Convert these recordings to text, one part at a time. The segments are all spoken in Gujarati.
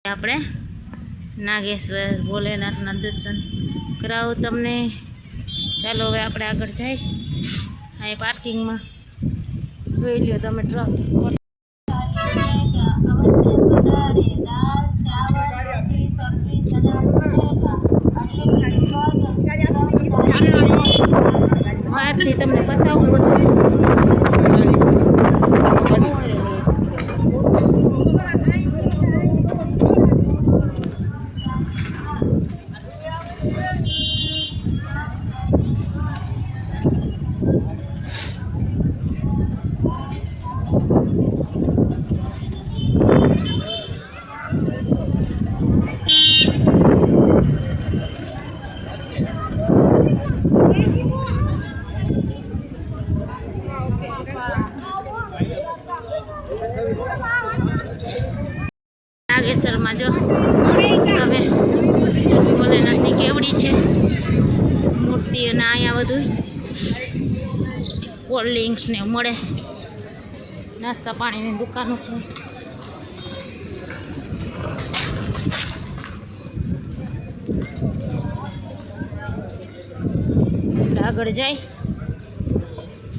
આપણે નાગેશ્વર ભોલેનાથના દર્શન કરાવું તમને. ચાલો હવે આપણે આગળ જાય. અહીં પાર્કિંગમાં જોઈ લ્યો તમે ટ્રફિક. બહારથી તમને બતાવું બધું. નાગેશ્વરમાં જો હવે ભોલેનાથની કેવડી છે મૂર્તિ, અને અહીંયા બધું કોલ્ડ ડ્રિંક્સ ને મળે, નાસ્તા પાણીની દુકાનો છે. આગળ જાય,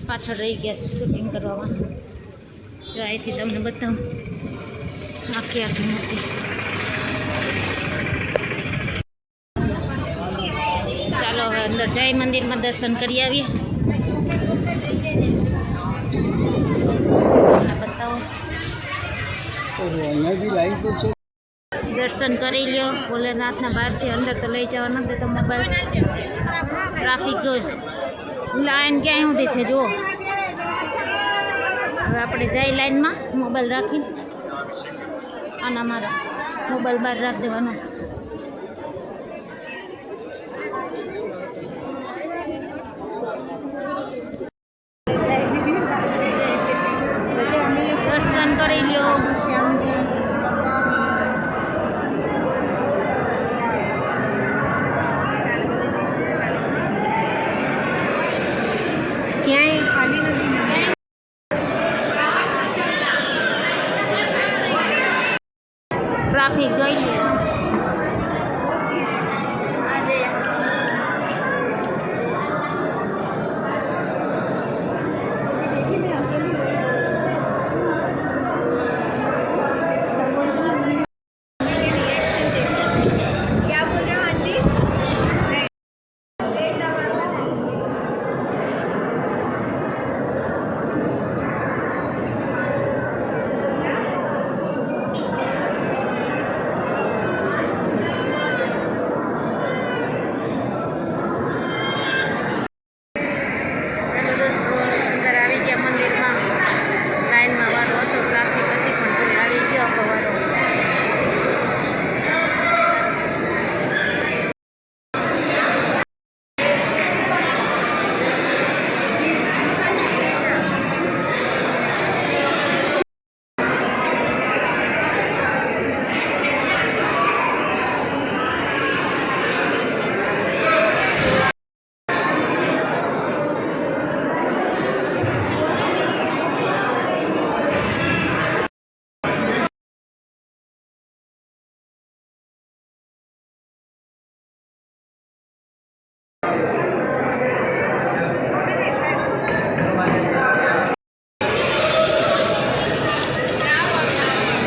પાછળ રહી ગયા શૂટિંગ કરવામાં. જો અહીંથી તમને બતાવું આખી આખી મૂર્તિ. ચાલો હવે અંદર જાય, મંદિરમાં દર્શન કરી આવીએ. બતાવો, દર્શન કરી લ્યો ભોલેનાથના. બહારથી અંદર તો લઈ જવા નથી તો મોબાઈલ. ટ્રાફિક જો લાઈન ક્યાંય સુધી છે જુઓ. હવે આપણે જાય લાઈનમાં મોબાઈલ રાખીને. આના મારા મોબાઈલ બહાર રાખી દેવાનો. દર્શન કરી લ્યો. ક્યાંય ખાલી નથી. ટ્રાફિક જોઈ લે.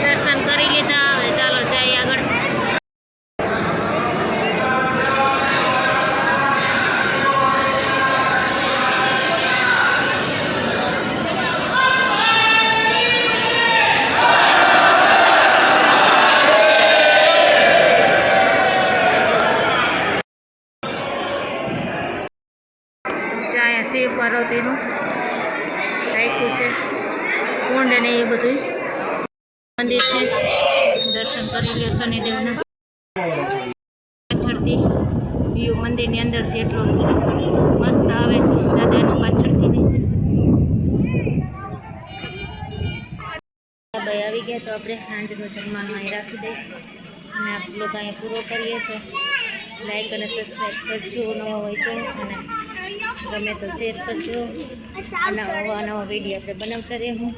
દર્શન કરી લીધા, હવે ચાલો જઈએ આગળ. શિવ પાર્વતીનું રાખ્યું છે કુંડ ને એ બધું મંદિર છે. દર્શન કરી લ્યો શનિદેવના. પાછળથી વ્યૂ મંદિરની અંદરથી એટલો મસ્ત આવે છે. દાદાનું પાછળથી નહીં છે. ભાઈ આવી ગયા તો આપણે સાંજનું જમવાનું અહીં રાખી દઈએ અને આપણે લોકો અહીંયા પૂરો કરીએ છીએ. લાઈક અને સબસ્ક્રાઈબ કરજો નવા હોય તો, અને ગમે તો શેર કરજો. અને નવા વિડીયો આપણે બનાવતા રહીશું.